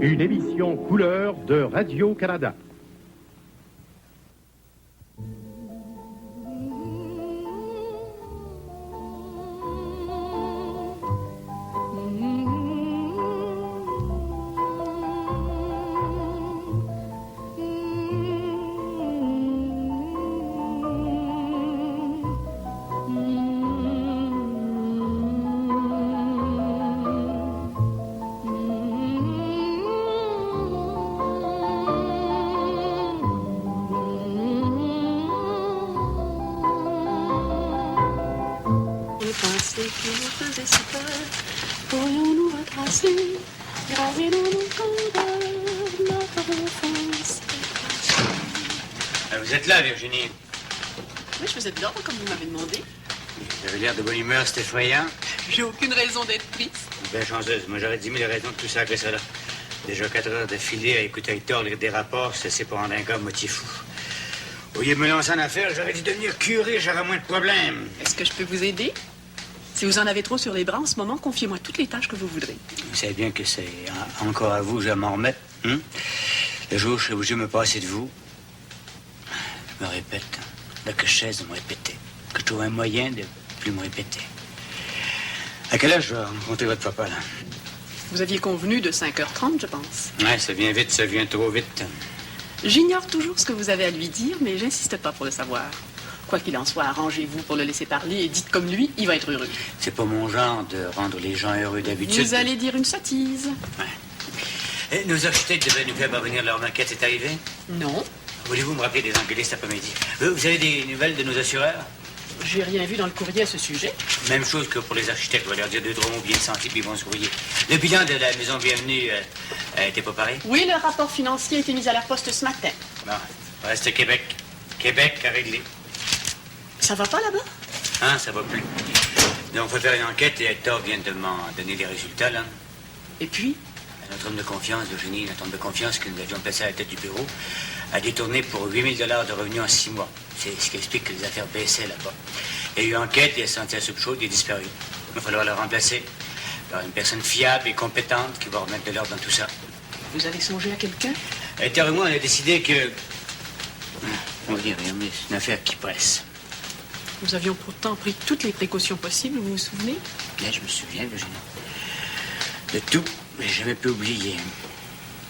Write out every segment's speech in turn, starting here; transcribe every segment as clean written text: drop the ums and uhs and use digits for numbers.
Une émission couleur de Radio-Canada. Vous êtes là, Virginie? Oui, je vous ai de l'ordre, comme vous m'avez demandé. Vous avez l'air de bonne humeur, c'est effrayant. J'ai aucune raison d'être triste. Bien chanceuse. Moi, j'aurais 10 000 raisons de tout ça que ça, là. Déjà 4 heures d'affilée à écouter Hector lire des rapports, c'est pour rendre un gars moitié fou. Au lieu de me lancer en affaires, j'aurais dû devenir curé, j'aurais moins de problèmes. Est-ce que je peux vous aider? Si vous en avez trop sur les bras en ce moment, confiez-moi toutes les tâches que vous voudrez. Vous savez bien que c'est encore à vous, je vais m'en remettre. Hein? Le jour où je serai obligé de me passer de vous, je me répète, là que je cesse de me répéter, que je trouve un moyen de plus me répéter. À quelle heure je vais rencontrer votre papa, là? Vous aviez convenu de 5h30, je pense. Ouais, ça vient vite, ça vient trop vite. J'ignore toujours ce que vous avez à lui dire, mais j'insiste pas pour le savoir. Quoi qu'il en soit, arrangez-vous pour le laisser parler et dites comme lui, il va être heureux. C'est pas mon genre de rendre les gens heureux d'habitude. Vous allez dire une sottise. Ouais. Et nos architectes devaient nous faire parvenir leur maquette, c'est arrivé? Non. Voulez-vous me rappeler des engueulés cet après-midi? Vous avez des nouvelles de nos assureurs? J'ai rien vu dans le courrier à ce sujet. Même chose que pour les architectes, on va leur dire 2-3 mots bien sentis, puis ils vont se grouiller. Le bilan de la maison Bienvenue a été préparé? Oui, le rapport financier a été mis à la poste ce matin. Bon, reste Québec. Québec à régler. Ça va pas là-bas? Hein, ça va plus. Donc, il faut faire une enquête et Hector vient de m'en donner les résultats, là. Et puis? Notre homme de confiance, Virginie, notre homme de confiance que nous avions placé à la tête du bureau, a détourné pour 8 000 $ de revenus en 6 mois. C'est ce qui explique que les affaires baissaient là-bas. Il y a eu enquête, il a senti la soupe chaude, il est disparu. Il va falloir le remplacer par une personne fiable et compétente qui va remettre de l'ordre dans tout ça. Vous avez songé à quelqu'un? Hector et moi, on a décidé que... On va dire rien, mais c'est une affaire qui presse. Nous avions pourtant pris toutes les précautions possibles, vous vous souvenez? Bien, je me souviens, Virginie. De tout, mais j'ai jamais pu oublier.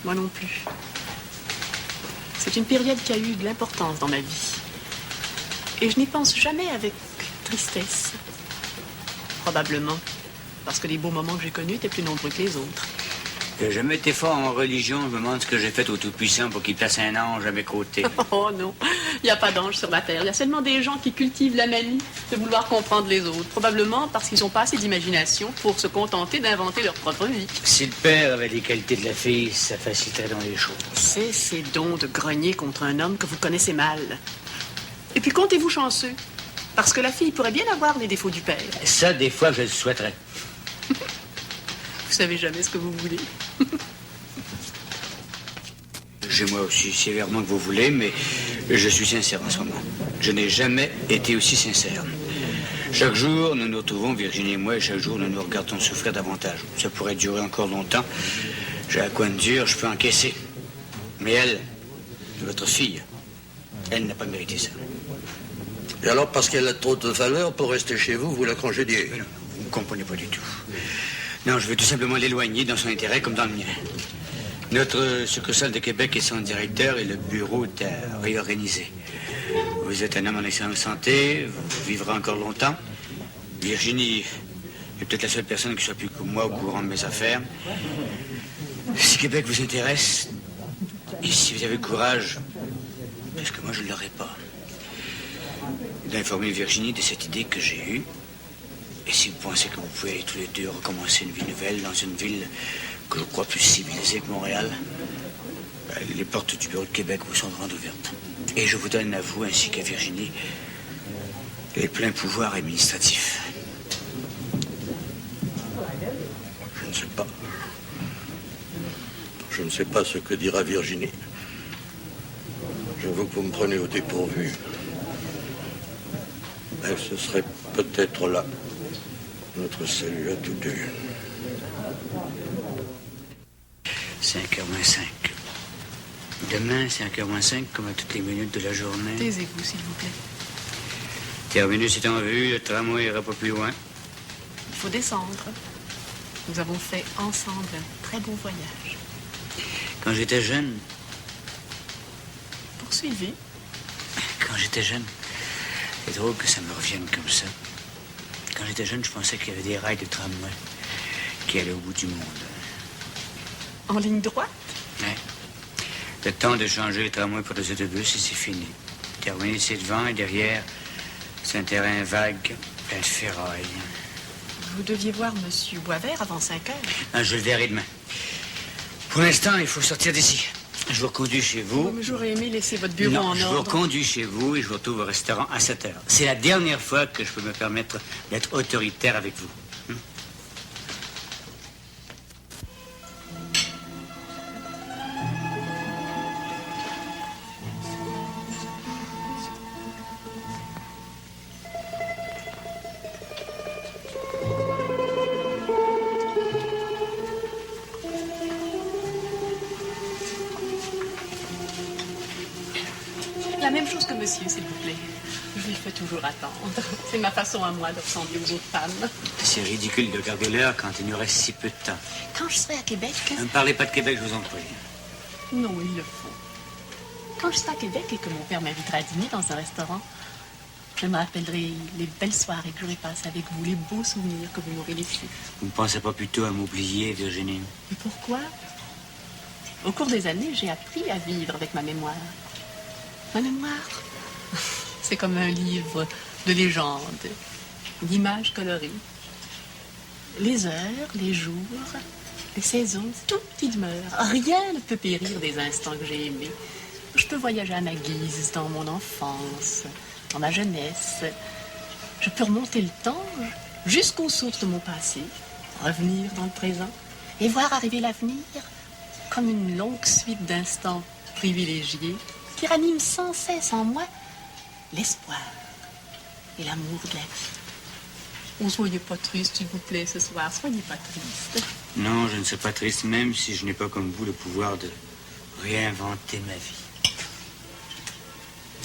Moi non plus. C'est une période qui a eu de l'importance dans ma vie. Et je n'y pense jamais avec tristesse. Probablement parce que les beaux moments que j'ai connus étaient plus nombreux que les autres. J'ai jamais été fort en religion. Je me demande ce que j'ai fait au Tout-Puissant pour qu'il place un ange à mes côtés. Oh non, il n'y a pas d'ange sur la terre. Il y a seulement des gens qui cultivent la manie de vouloir comprendre les autres. Probablement parce qu'ils n'ont pas assez d'imagination pour se contenter d'inventer leur propre vie. Si le père avait les qualités de la fille, ça faciliterait dans les choses. Cessez donc de grogner contre un homme que vous connaissez mal. Et puis comptez-vous chanceux. Parce que la fille pourrait bien avoir les défauts du père. Ça, des fois, je le souhaiterais. Vous savez jamais ce que vous voulez. J'ai moi aussi sévèrement que vous voulez, mais je suis sincère en ce moment. Je n'ai jamais été aussi sincère. Chaque jour, nous nous retrouvons, Virginie et moi, et chaque jour, nous nous regardons souffrir davantage. Ça pourrait durer encore longtemps. J'ai un coin de dur, je peux encaisser. Mais elle, votre fille, elle n'a pas mérité ça. Et alors, parce qu'elle a trop de valeur pour rester chez vous, vous la congédiez? Mais non, vous ne comprenez pas du tout. Non, je veux tout simplement l'éloigner dans son intérêt comme dans le mien. Notre succursale de Québec est sans directeur et le bureau est à réorganiser. Vous êtes un homme en excellente santé, vous vivrez encore longtemps. Virginie est peut-être la seule personne qui soit plus que moi au courant de mes affaires. Si Québec vous intéresse, et si vous avez le courage, parce que moi je ne l'aurai pas, d'informer Virginie de cette idée que j'ai eue. Et si vous pensez que vous pouvez tous les deux recommencer une vie nouvelle dans une ville que je crois plus civilisée que Montréal, les portes du bureau de Québec vous sont grandes ouvertes. Et je vous donne à vous ainsi qu'à Virginie les pleins pouvoirs administratifs. Je ne sais pas. Je ne sais pas ce que dira Virginie. J'avoue que vous me prenez au dépourvu. Mais ce serait peut-être là notre salut à tous deux. 5h moins 5. Demain, 5h moins 5, comme à toutes les minutes de la journée. Taisez-vous, s'il vous plaît. Terminus est en vue, le tramway ira pas plus loin. Il faut descendre. Nous avons fait ensemble un très beau voyage. Quand j'étais jeune, Poursuivez. quand j'étais jeune, c'est drôle que ça me revienne comme ça. Quand j'étais jeune, je pensais qu'il y avait des rails de tramway qui allaient au bout du monde. En ligne droite? Ouais. Le temps de changer les tramways pour des autobus et c'est fini. Terminé, c'est devant et derrière, c'est un terrain vague, plein de ferraille. Vous deviez voir Monsieur Boisvert avant 5 heures. Ah, je le verrai demain. Pour l'instant, il faut sortir d'ici. Je vous reconduis chez vous. Mais j'aurais aimé laisser votre bureau Non, en je vous ordre. reconduis chez vous et je vous retrouve au restaurant à 7 heures. C'est la dernière fois que je peux me permettre d'être autoritaire avec vous. La même chose que monsieur, s'il vous plaît. Je lui fais toujours attendre. C'est ma façon à moi de ressembler aux autres femmes. C'est ridicule de garder l'heure quand il nous reste si peu de temps. Quand je serai à Québec... Ne me parlez pas de Québec, je vous en prie. Non, il le faut. Quand je serai à Québec et que mon père m'invitera à dîner dans un restaurant, je me rappellerai les belles soirées que j'aurai passées avec vous, les beaux souvenirs que vous m'aurez laissés. Vous ne pensez pas plutôt à m'oublier, Virginie? Et pourquoi? Au cours des années, j'ai appris à vivre avec ma mémoire. Ma mémoire, c'est comme un livre de légendes, d'images colorées. Les heures, les jours, les saisons, tout y demeure. Rien ne peut périr des instants que j'ai aimés. Je peux voyager à ma guise dans mon enfance, dans ma jeunesse. Je peux remonter le temps jusqu'aux sources de mon passé, revenir dans le présent et voir arriver l'avenir comme une longue suite d'instants privilégiés qui raniment sans cesse en moi l'espoir et l'amour de la vie. Oh, soyez pas triste, s'il vous plaît, ce soir. Soyez pas triste. Non, je ne suis pas triste, même si je n'ai pas comme vous le pouvoir de réinventer ma vie.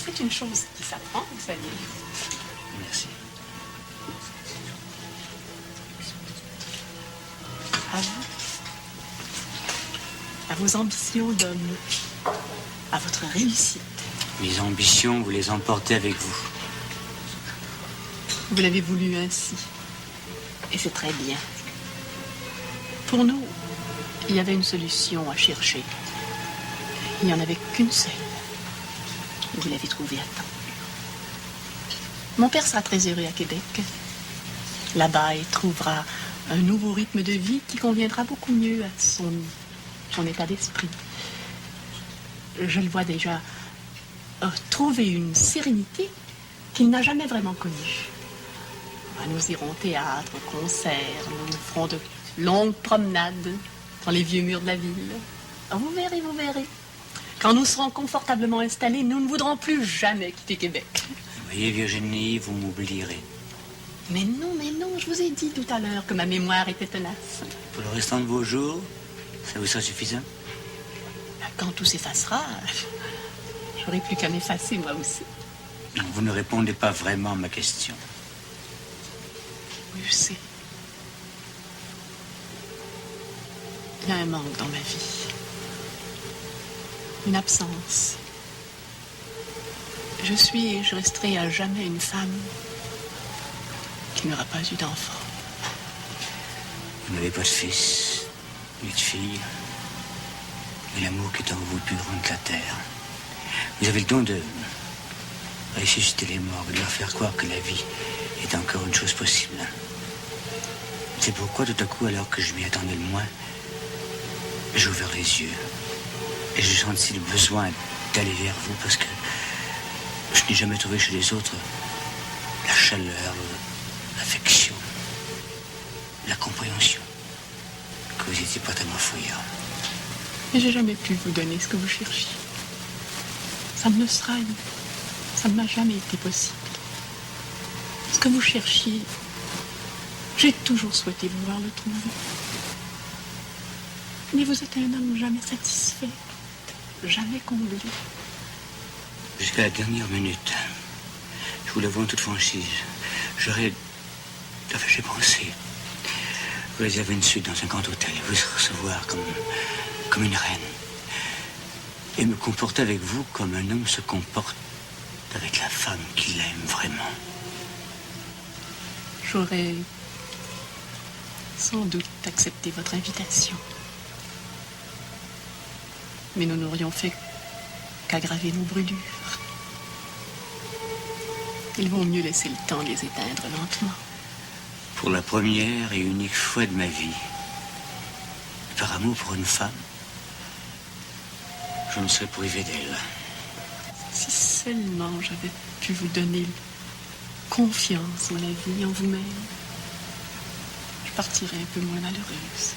C'est une chose qui s'apprend, vous savez. Merci. À vous. À vos ambitions d'homme. À votre réussite. Mes ambitions, vous les emportez avec vous. Vous l'avez voulu ainsi. Et c'est très bien. Pour nous, il y avait une solution à chercher. Il n'y en avait qu'une seule. Vous l'avez trouvée à temps. Mon père sera très heureux à Québec. Là-bas, il trouvera un nouveau rythme de vie qui conviendra beaucoup mieux à son état d'esprit. Je le vois déjà trouver une sérénité qu'il n'a jamais vraiment connue. Nous irons au théâtre, au concert, nous ferons de longues promenades dans les vieux murs de la ville. Vous verrez, vous verrez. Quand nous serons confortablement installés, nous ne voudrons plus jamais quitter Québec. Vous voyez, Virginie, vous m'oublierez. Mais non, je vous ai dit tout à l'heure que ma mémoire était tenace. Pour le restant de vos jours, ça vous sera suffisant? Quand tout s'effacera, j'aurai plus qu'à m'effacer, moi aussi. Non, vous ne répondez pas vraiment à ma question. Oui, je sais. Il y a un manque dans ma vie. Une absence. Je suis et je resterai à jamais une femme qui n'aura pas eu d'enfant. Vous n'avez pas de fils, ni de fille. Mais l'amour qui est en vous le plus grand de la terre. Vous avez le don de ressusciter les morts et de leur faire croire que la vie est encore une chose possible. C'est pourquoi tout à coup, alors que je m'y attendais le moins, j'ai ouvert les yeux et j'ai senti le besoin d'aller vers vous parce que je n'ai jamais trouvé chez les autres la chaleur, l'affection, la compréhension, que vous étiez pas tellement fouillard. Mais j'ai jamais pu vous donner ce que vous cherchiez. Ça ne m'a jamais été possible. Ce que vous cherchiez, j'ai toujours souhaité pouvoir le trouver. Mais vous êtes un homme jamais satisfait, jamais comblé. Jusqu'à la dernière minute, je vous l'avoue en toute franchise, j'aurais... Enfin, j'ai pensé réserver une suite dans un grand hôtel et vous recevoir comme une reine. Et me comporter avec vous comme un homme se comporte avec la femme qu'il aime vraiment. J'aurais sans doute accepté votre invitation. Mais nous n'aurions fait qu'aggraver nos brûlures. Il vaut mieux laisser le temps de les éteindre lentement. Pour la première et unique fois de ma vie, par amour pour une femme, je me serais privé d'elle. Si seulement j'avais pu vous donner confiance en la vie, en vous-même, je partirais un peu moins malheureuse.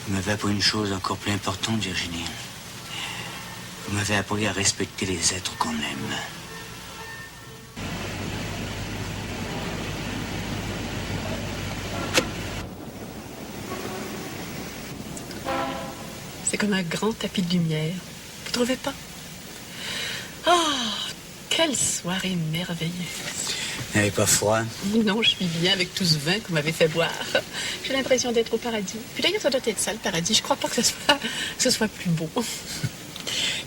Vous m'avez appris une chose encore plus importante, Virginie. Vous m'avez appris à respecter les êtres qu'on aime. C'est comme un grand tapis de lumière. Vous trouvez pas? Oh, quelle soirée merveilleuse. Vous n'avez pas froid? Non, je suis bien avec tout ce vin que vous m'avez fait boire. J'ai l'impression d'être au paradis. Puis d'ailleurs, ça doit être ça, le paradis. Je crois pas que ce soit plus beau.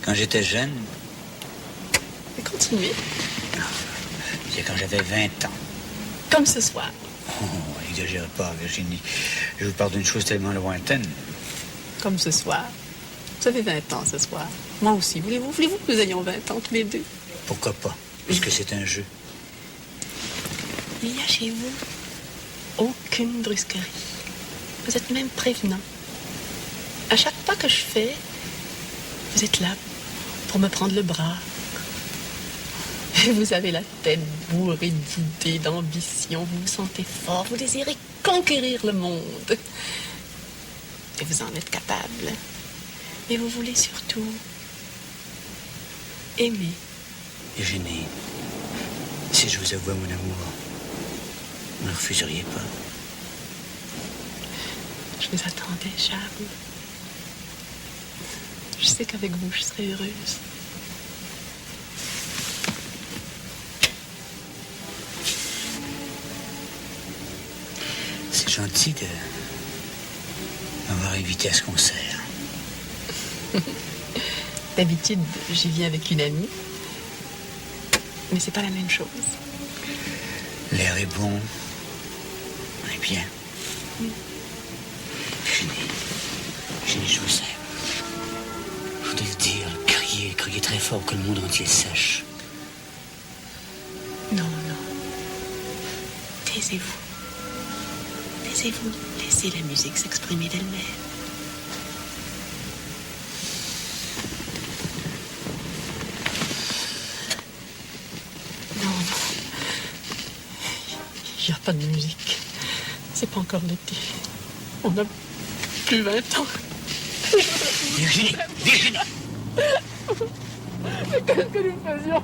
Quand j'étais jeune... Mais continuez. C'est quand j'avais 20 ans. Comme ce soir. Oh, n'exagérez pas, Virginie. Je vous parle d'une chose tellement lointaine. Comme ce soir. Vous avez 20 ans ce soir. Moi aussi. Voulez-vous que nous ayons 20 ans tous les deux? Pourquoi pas? Puisque c'est un jeu. Il n'y a chez vous aucune brusquerie. Vous êtes même prévenant. À chaque pas que je fais, vous êtes là pour me prendre le bras. Et vous avez la tête bourrée d'idées, d'ambition. Vous vous sentez fort. Vous désirez conquérir le monde. Et vous en êtes capable. Et vous voulez surtout aimer. Virginie, si je vous avoue mon amour, vous ne refuseriez pas? Je vous attendais, Charles. Je sais qu'avec vous, je serai heureuse. C'est gentil de m'avoir invité à ce concert. D'habitude, j'y viens avec une amie. Mais c'est pas la même chose. L'air est bon. On est bien. Virginie, je vous aime. Je voudrais le dire, crier très fort que le monde entier sache. Non. Taisez-vous. Taisez-vous. Laissez la musique s'exprimer d'elle-même. Non. Il n'y a pas de musique. C'est pas encore l'été. On n'a plus 20 ans. Virginie! Mais qu'est-ce que nous faisions?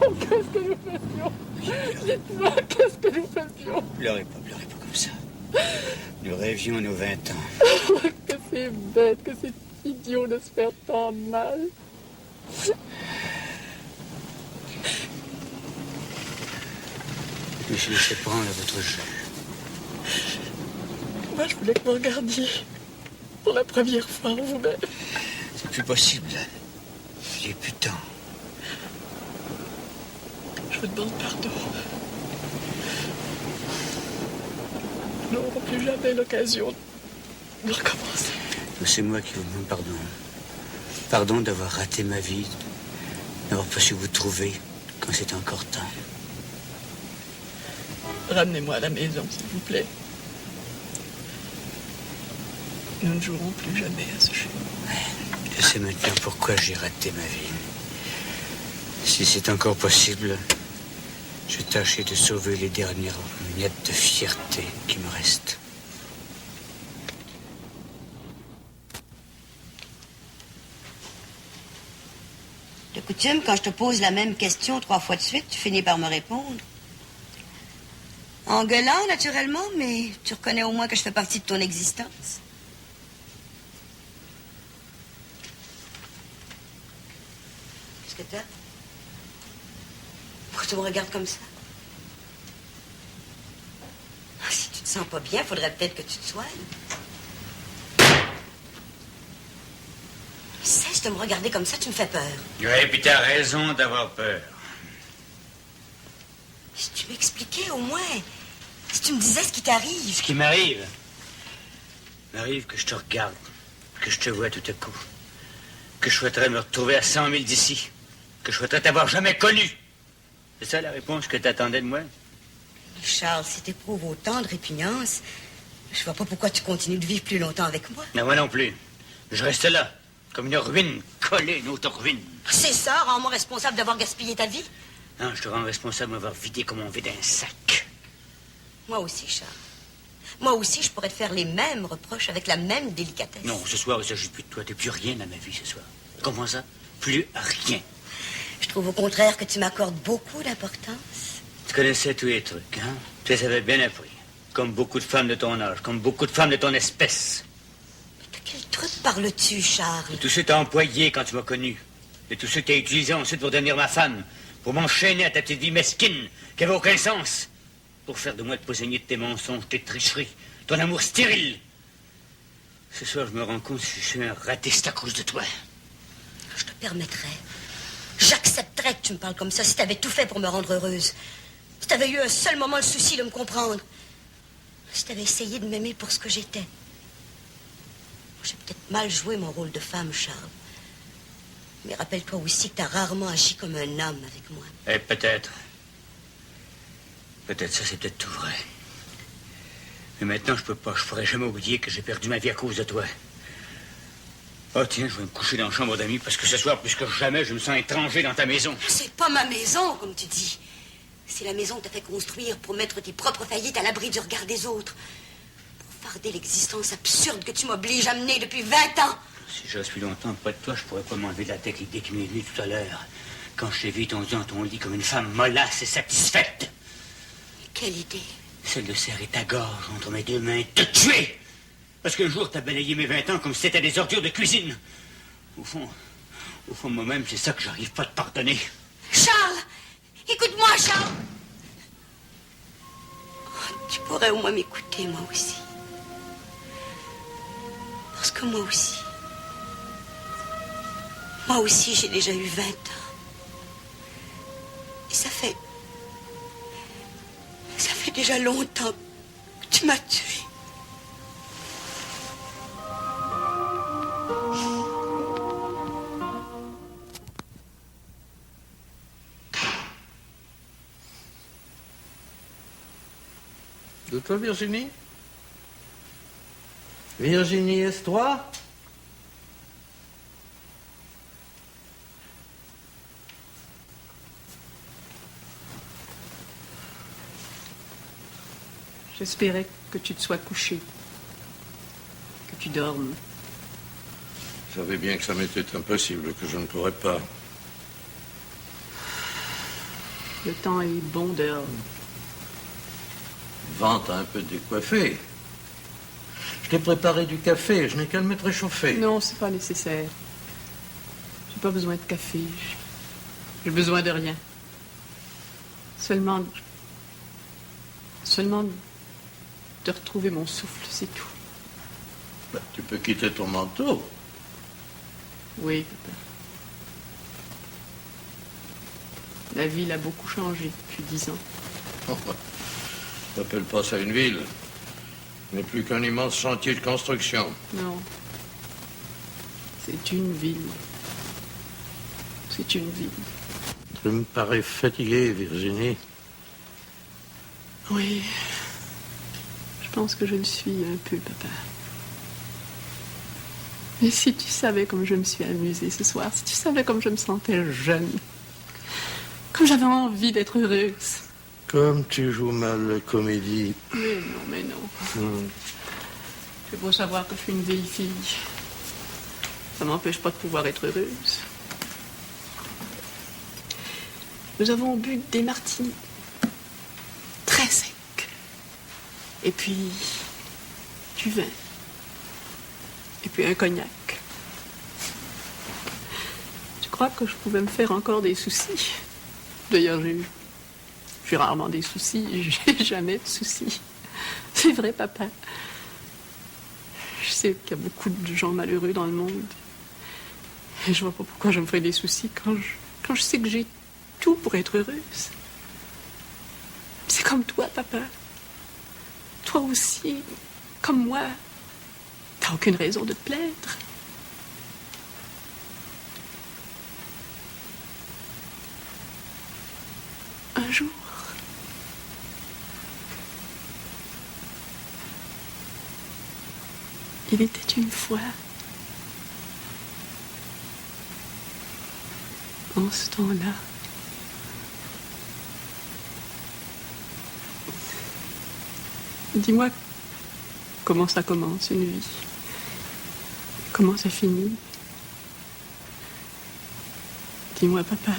Dites-moi, qu'est-ce que nous faisions? Pleurez pas comme ça. Nous rêvions nos 20 ans. Que c'est bête, que c'est idiot de se faire tant de mal. Mais je laissais prendre à votre jeu. Moi, je voulais que vous regardiez pour la première fois vous-même. C'est plus possible. J'ai plus de temps. Je vous demande pardon. Nous n'aurons plus jamais l'occasion de recommencer. C'est moi qui vous demande pardon. Pardon d'avoir raté ma vie, d'avoir pas su vous trouver quand c'était encore temps. Ramenez-moi à la maison, s'il vous plaît. Nous ne jouerons plus jamais à ce jeu. Je sais maintenant pourquoi j'ai raté ma vie. Si c'est encore possible, je vais tâcher de sauver les dernières miettes de fierté qui me restent. De coutume, quand je te pose la même question 3 fois de suite, tu finis par me répondre. En gueulant, naturellement, mais tu reconnais au moins que je fais partie de ton existence. que t'as? Pourquoi tu me regardes comme ça? Si tu te sens pas bien, faudrait peut-être que tu te soignes. Cesse de me regarder comme ça, tu me fais peur. Ouais, puis t'as raison d'avoir peur. Si tu m'expliquais au moins, si tu me disais ce qui t'arrive. Ce qui m'arrive que je te regarde, que je te vois tout à coup, que je souhaiterais me retrouver à 100 000 d'ici, que je souhaiterais t'avoir jamais connu. C'est ça la réponse que t'attendais de moi? Charles, si t'éprouves autant de répugnance, je vois pas pourquoi tu continues de vivre plus longtemps avec moi. Non, moi non plus. Je reste là, comme une ruine, collée, une autre ruine. C'est ça, rends-moi responsable d'avoir gaspillé ta vie. Non, je te rends responsable d'avoir vidé comme on vide un sac. Moi aussi, Charles. Moi aussi, je pourrais te faire les mêmes reproches avec la même délicatesse. Non, ce soir, il ne s'agit plus de toi. T'es plus rien dans ma vie ce soir. Comment ça? Plus rien. Je trouve au contraire que tu m'accordes beaucoup d'importance. Tu connaissais tous les trucs, hein? Tu les avais bien appris. Comme beaucoup de femmes de ton âge, comme beaucoup de femmes de ton espèce. De quel truc parles-tu, Charles? De tout ce que t'as employé quand tu m'as connu. De tout ce que t'as utilisé ensuite pour devenir ma femme. Pour m'enchaîner à ta petite vie mesquine, qui avait aucun sens. Pour faire de moi le prisonnier de tes mensonges, tes tricheries, ton amour stérile. Ce soir, je me rends compte que je suis un raté, c'est à cause de toi. Je te permettrais. J'accepterais que tu me parles comme ça si t'avais tout fait pour me rendre heureuse. Si t'avais eu un seul moment le souci de me comprendre. Si t'avais essayé de m'aimer pour ce que j'étais. J'ai peut-être mal joué mon rôle de femme, Charles. Mais rappelle-toi aussi que t'as rarement agi comme un homme avec moi. Eh, peut-être. Peut-être ça, c'est peut-être tout vrai. Mais maintenant, je peux pas. Je pourrais jamais oublier que j'ai perdu ma vie à cause de toi. Oh, tiens, je vais me coucher dans la chambre d'amis parce que ce soir, plus que jamais, je me sens étranger dans ta maison. C'est pas ma maison, comme tu dis. C'est la maison que t'as fait construire pour mettre tes propres faillites à l'abri du regard des autres. Pour farder l'existence absurde que tu m'obliges à mener depuis 20 ans. Si je suis longtemps près de toi, je pourrais pas m'enlever de la tête l'idée qui m'est venue tout à l'heure. Quand je t'ai vu tendue dans ton lit comme une femme mollasse et satisfaite. Quelle idée? Celle de serrer ta gorge entre mes deux mains et te tuer. Parce qu'un jour, t'as balayé mes 20 ans comme si c'était des ordures de cuisine. Au fond, moi-même, c'est ça que j'arrive pas à te pardonner. Charles! Écoute-moi, Charles! Oh, tu pourrais au moins m'écouter, moi aussi. Parce que moi aussi, j'ai déjà eu 20 ans. Et ça fait déjà longtemps que tu m'as tué. De toi, Virginie? Virginie, est-ce toi? J'espérais que tu te sois couché, que tu dormes. Je savais bien que ça m'était impossible, que je ne pourrais pas. Le temps est bon dehors. Vente un peu décoiffé. Je t'ai préparé du café, je n'ai qu'à le mettre réchauffer. Non, c'est pas nécessaire. J'ai pas besoin de café. J'ai besoin de rien. Seulement de retrouver mon souffle, c'est tout. Ben, tu peux quitter ton manteau. Oui, papa. La ville a beaucoup changé depuis 10 ans. T'appelles pas ça une ville. Ce n'est plus qu'un immense chantier de construction. Non. C'est une ville. C'est une ville. Tu me parais fatiguée, Virginie. Oui. Je pense que je le suis un peu, papa. Mais si tu savais comme je me suis amusée ce soir, si tu savais comme je me sentais jeune, comme j'avais envie d'être heureuse. Comme tu joues mal la comédie. Mais non. C'est beau savoir que je suis une vieille fille. Ça m'empêche pas de pouvoir être heureuse. Nous avons bu des martinis. Très secs. Et puis, du vin. Et puis un cognac. Tu crois que je pouvais me faire encore des soucis. D'ailleurs, j'ai rarement des soucis, j'ai jamais de soucis. C'est vrai, papa. Je sais qu'il y a beaucoup de gens malheureux dans le monde. Et je vois pas pourquoi je me ferais des soucis quand je sais que j'ai tout pour être heureuse. C'est comme toi, papa. Toi aussi, comme moi. T'as aucune raison de te plaindre. Un jour, il était une fois, en ce temps-là, dis-moi comment ça commence une vie, comment ça finit. Dis-moi, papa,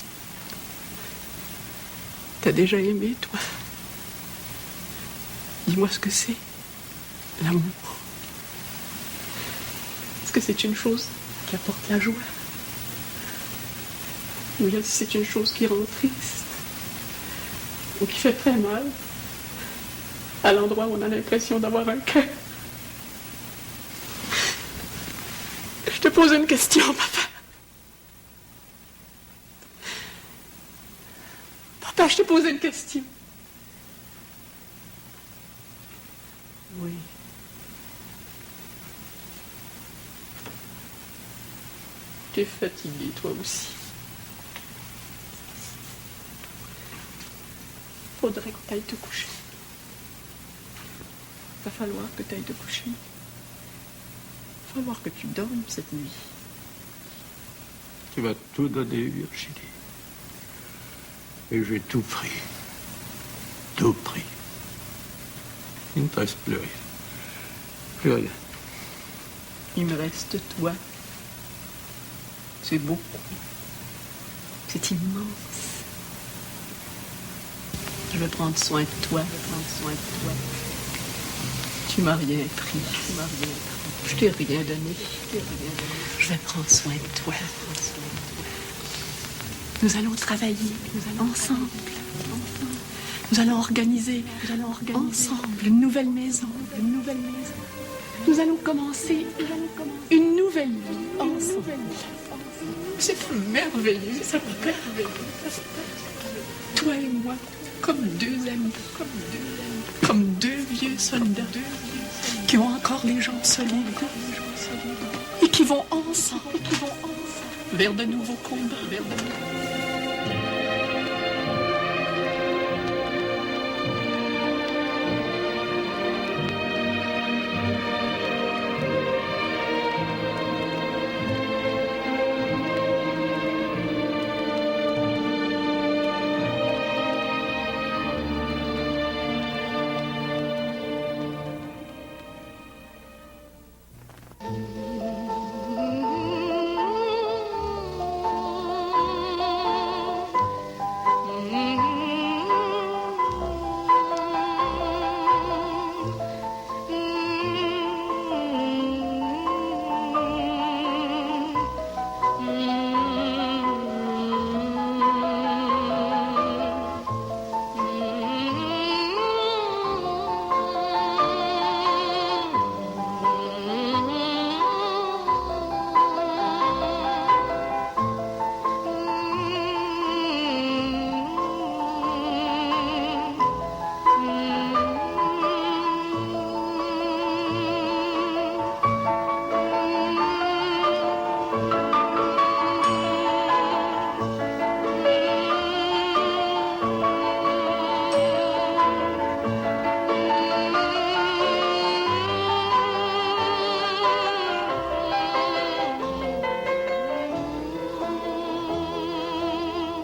t'as déjà aimé, toi? Dis-moi ce que c'est, l'amour. Est-ce que c'est une chose qui apporte la joie? Ou bien si c'est une chose qui rend triste? Ou qui fait très mal? À l'endroit où on a l'impression d'avoir un cœur? Je te pose une question, papa. Papa, je te pose une question. Oui. Tu es fatigué, toi aussi. Faudrait que tu ailles te coucher. Va falloir que tu ailles te coucher. Va falloir que tu dormes cette nuit. Tu vas tout donner, Virginie. Et j'ai tout pris. Tout pris. Il ne te reste plus rien. Plus rien. Il me reste toi. C'est beaucoup. C'est immense. Je vais prendre soin de toi. Tu m'as rien pris. Je t'ai rien donné. Je vais prendre soin de toi. Nous allons travailler ensemble. Nous allons organiser ensemble une nouvelle maison. Nous allons commencer une nouvelle vie ensemble. C'est merveilleux, ça merveilleux. Toi et moi, comme deux amis, comme deux vieux soldats qui ont encore les jambes solides et qui vont ensemble vers de nouveaux combats.